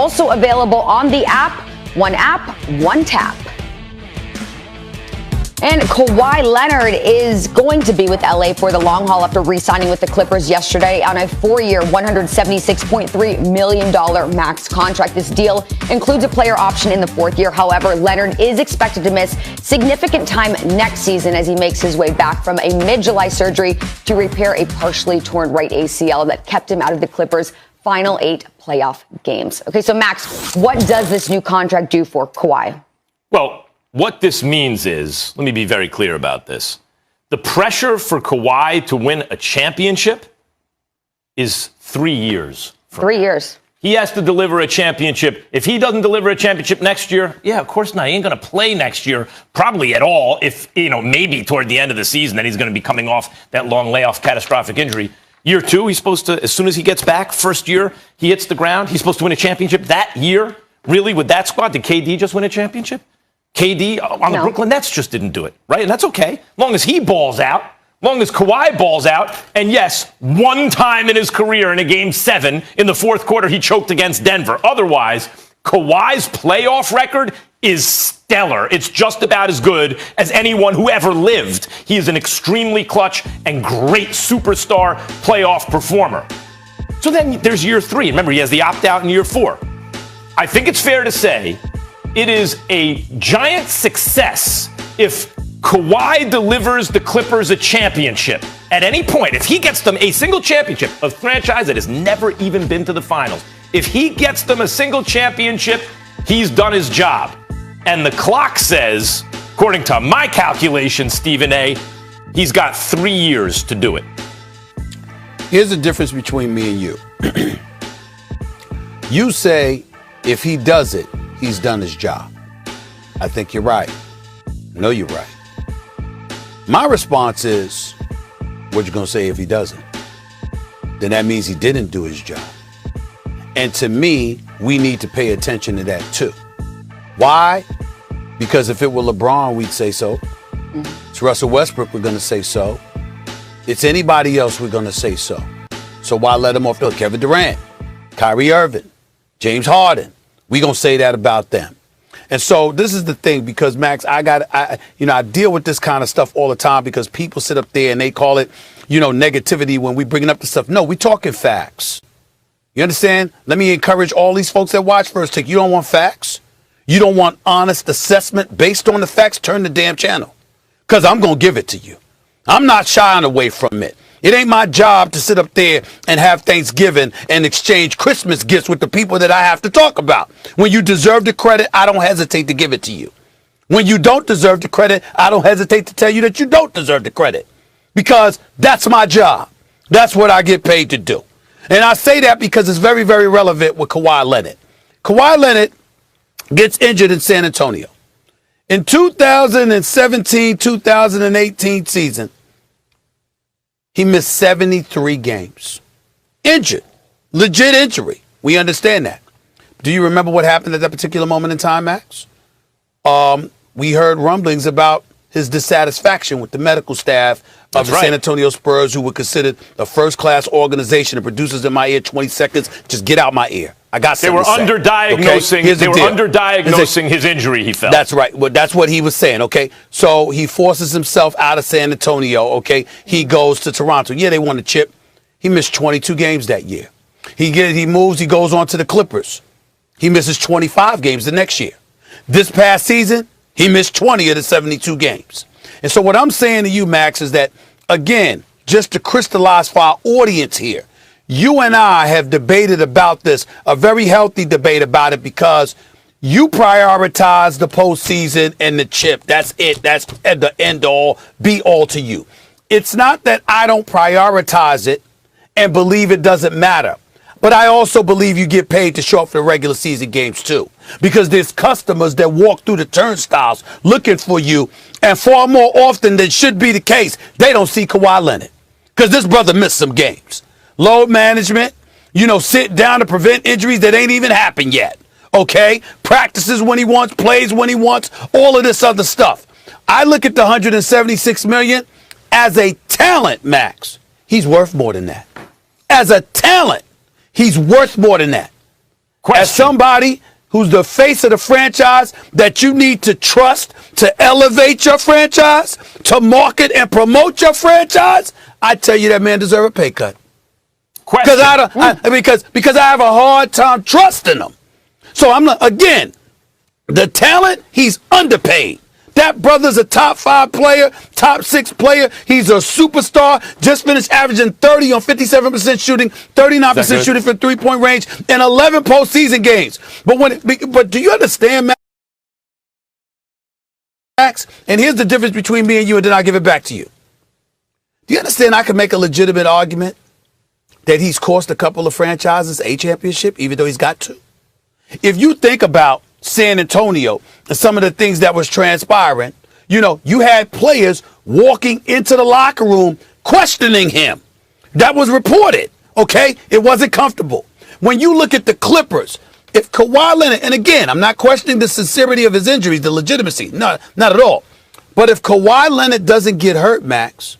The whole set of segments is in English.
also available on the app, one tap. And Kawhi Leonard is going to be with LA for the long haul after re-signing with the Clippers yesterday on a 4-year, $176.3 million max contract. This deal includes a player option in the 4th year. However, Leonard is expected to miss significant time next season as he makes his way back from a mid-July surgery to repair a partially torn right ACL that kept him out of the Clippers' final 8 playoff games. Okay, so Max, what does this new contract do for Kawhi? Well, what this means is, let me be very clear about this. The pressure for Kawhi to win a championship is 3 years. 3 years. He has to deliver a championship. If he doesn't deliver a championship next year, yeah, of course not. He ain't going to play next year, probably at all. If, maybe toward the end of the season, then he's going to be coming off that long layoff, catastrophic injury. Year 2, he's supposed to, as soon as he gets back, first year, he hits the ground. He's supposed to win a championship that year. Really, with that squad? Did KD just win a championship? KD on the Brooklyn Nets just didn't do it, right? And that's okay. Long as he balls out, long as Kawhi balls out, and yes, one time in his career in a Game 7 in the 4th quarter, he choked against Denver. Otherwise, Kawhi's playoff record is stellar. It's just about as good as anyone who ever lived. He is an extremely clutch and great superstar playoff performer. So then there's year 3. Remember, he has the opt-out in year 4. I think it's fair to say it is a giant success if Kawhi delivers the Clippers a championship at any point. If he gets them a single championship, a franchise that has never even been to the finals, if he gets them a single championship, he's done his job. And the clock says, according to my calculations, Stephen A., he's got 3 years to do it. Here's the difference between me and you. You say if he does it, he's done his job. I think you're right. I know you're right. My response is, what you gonna say if he doesn't? Then that means he didn't do his job. And to me, we need to pay attention to that too. Why? Because if it were LeBron, we'd say so. It's Russell Westbrook, we're gonna say so. It's anybody else, we're gonna say so. So why let him off the hook? Kevin Durant, Kyrie Irving, James Harden. We gonna say that about them. And so this is the thing, because Max, I deal with this kind of stuff all the time because people sit up there and they call it, negativity when we bringing up the stuff. No, we talking facts. You understand? Let me encourage all these folks that watch First Take. You don't want facts. You don't want honest assessment based on the facts. Turn the damn channel, because I'm gonna give it to you. I'm not shying away from it. It ain't my job to sit up there and have Thanksgiving and exchange Christmas gifts with the people that I have to talk about. When you deserve the credit, I don't hesitate to give it to you. When you don't deserve the credit, I don't hesitate to tell you that you don't deserve the credit, because that's my job. That's what I get paid to do. And I say that because it's very, very relevant with Kawhi Leonard. Kawhi Leonard gets injured in San Antonio. In 2017-2018 season, he missed 73 games. Injured. Legit injury. We understand that. Do you remember what happened at that particular moment in time, Max? We heard rumblings about his dissatisfaction with the medical staff of the San Antonio Spurs, who were considered a first-class organization. The producers in my ear, 20 seconds, just get out my ear. I got something to say. They were underdiagnosing his injury, he felt. That's right. Well, that's what he was saying, okay? So he forces himself out of San Antonio, okay? He goes to Toronto. Yeah, they won the chip. He missed 22 games that year. He moves, he goes on to the Clippers. He misses 25 games the next year. This past season, he missed 20 of the 72 games. And so what I'm saying to you, Max, is that, again, just to crystallize for our audience here, you and I have debated about this, a very healthy debate about it, because you prioritize the postseason and the chip. That's it. That's the end all, be all to you. It's not that I don't prioritize it and believe it doesn't matter, but I also believe you get paid to show up for the regular season games too, because there's customers that walk through the turnstiles looking for you, and far more often than should be the case, they don't see Kawhi Leonard, because this brother missed some games. Load management, sit down to prevent injuries that ain't even happened yet. Okay? Practices when he wants, plays when he wants, all of this other stuff. I look at the $176 million as a talent, Max. He's worth more than that. As a talent, he's worth more than that. as somebody who's the face of the franchise that you need to trust to elevate your franchise, to market and promote your franchise, I tell you that man deserves a pay cut. Because I have a hard time trusting him. So I'm not, again, the talent, he's underpaid. That brother's a top 5 player, top 6 player. He's a superstar. Just finished averaging 30 on 57% shooting, 39% shooting from three-point range, and 11 postseason games. But do you understand, Max? And here's the difference between me and you, and then I'll give it back to you. Do you understand I can make a legitimate argument that he's cost a couple of franchises a championship, even though he's got 2? If you think about San Antonio and some of the things that was transpiring, you had players walking into the locker room questioning him. That was reported, okay? It wasn't comfortable. When you look at the Clippers, if Kawhi Leonard, and again, I'm not questioning the sincerity of his injuries, the legitimacy, not at all. But if Kawhi Leonard doesn't get hurt, Max,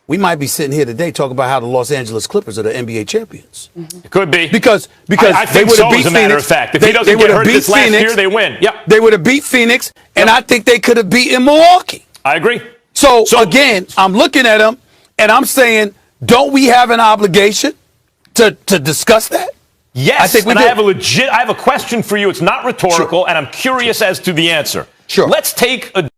we might be sitting here today talking about how the Los Angeles Clippers are the NBA champions. Mm-hmm. It could be. Because I they would have beat Phoenix. As a matter of fact. If he doesn't get hurt this last year, they win. Yep. They would have beat Phoenix, and I think they could have beaten Milwaukee. I agree. So again, I'm looking at them, and I'm saying, don't we have an obligation to discuss that? Yes, I think we and do. I have a question for you. It's not rhetorical, and I'm curious as to the answer. Sure. Let's take a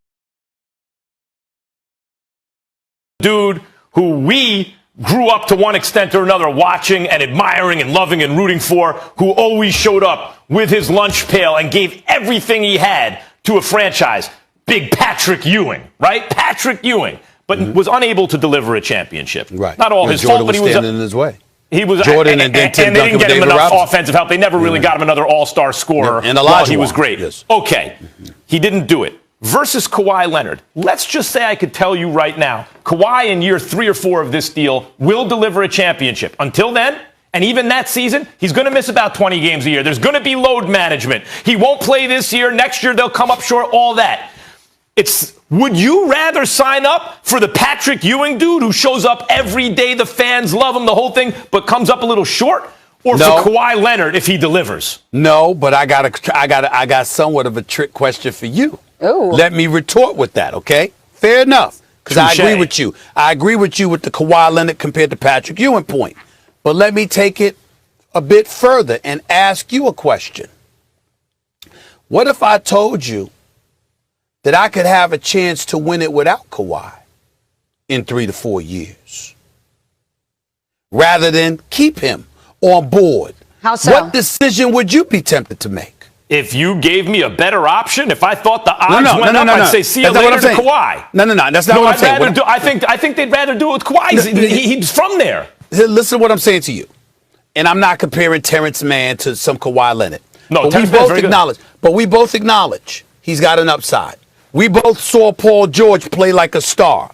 dude who we grew up to one extent or another watching and admiring and loving and rooting for, who always showed up with his lunch pail and gave everything he had to a franchise. Big Patrick Ewing, right? Patrick Ewing, but was unable to deliver a championship. Right. Not all his fault, but he was standing in his way. He was Jordan and then Tim they Duncan, didn't get him David enough Robinson. offensive help. They never really got him another all-star scorer. And he was great. Yes. Okay, he didn't do it. Versus Kawhi Leonard. Let's just say I could tell you right now, Kawhi in year 3 or 4 of this deal will deliver a championship. Until then, and even that season, he's going to miss about 20 games a year. There's going to be load management. He won't play this year. Next year, they'll come up short, all that. Would you rather sign up for the Patrick Ewing dude who shows up every day, the fans love him, the whole thing, but comes up a little short? Or for Kawhi Leonard if he delivers? No, but I got somewhat of a trick question for you. Ooh. Let me retort with that, okay? Fair enough, because I agree with you. I agree with you with the Kawhi Leonard compared to Patrick Ewing point. But let me take it a bit further and ask you a question. What if I told you that I could have a chance to win it without Kawhi in 3 to 4 years, rather than keep him on board? How so? What decision would you be tempted to make? If you gave me a better option, if I thought the odds went up, I'd say see you later to Kawhi. No, that's not what I'm saying. I think they'd rather do it with Kawhi. He's from there. Listen to what I'm saying to you. And I'm not comparing Terrence Mann to some Kawhi Leonard. No, but we both acknowledge he's got an upside. We both saw Paul George play like a star.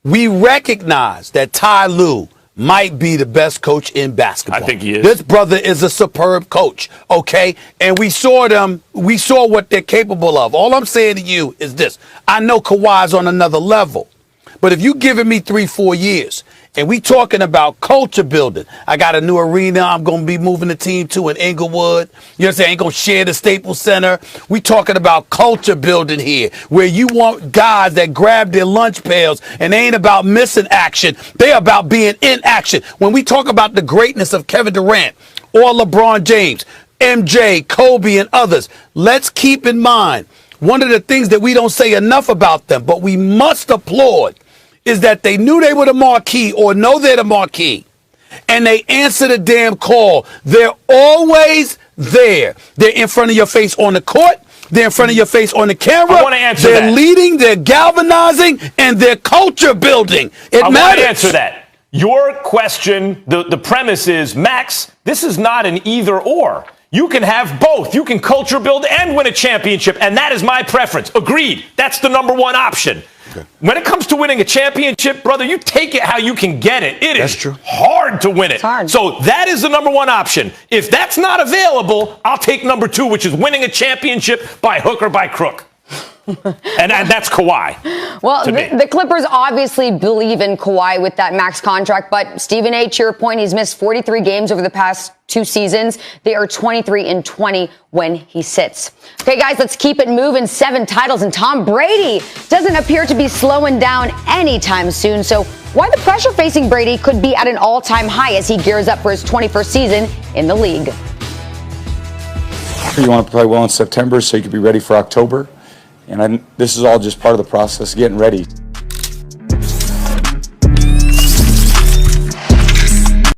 We recognize that Ty Lue might be the best coach in basketball. I think he is. This brother is a superb coach, okay? And we saw what they're capable of. All I'm saying to you is this. I know Kawhi's on another level. But if you giving me 3-4 years, and we talking about culture building, I got a new arena I'm going to be moving the team to in Inglewood. You know what I'm saying? Ain't going to share the Staples Center. We talking about culture building here, where you want guys that grab their lunch pails and they ain't about missing action. They're about being in action. When we talk about the greatness of Kevin Durant or LeBron James, MJ, Kobe, and others, let's keep in mind one of the things that we don't say enough about them, but we must applaud, is that they knew they were the marquee or know they're the marquee, and they answer the damn call. They're always there. They're in front of your face on the court. They're in front of your face on the camera. I want to answer that. They're leading, they're galvanizing, and they're culture building. I want to answer that. Your question, the premise is, Max, this is not an either or. You can have both. You can culture build and win a championship, and that is my preference. Agreed. That's the number one option. Okay. When it comes to winning a championship, brother, you take it how you can get it. It is hard to win it. So that is the number one option. If that's not available, I'll take number 2, which is winning a championship by hook or by crook. and that's Kawhi. Well, the Clippers obviously believe in Kawhi with that max contract, but Stephen A., to your point, he's missed 43 games over the past 2 seasons. They are 23-20 when he sits. Okay, guys, let's keep it moving. 7 titles, and Tom Brady doesn't appear to be slowing down anytime soon. So why the pressure facing Brady could be at an all-time high as he gears up for his 21st season in the league. You want to play well in September so you can be ready for October. And this is all just part of the process, getting ready.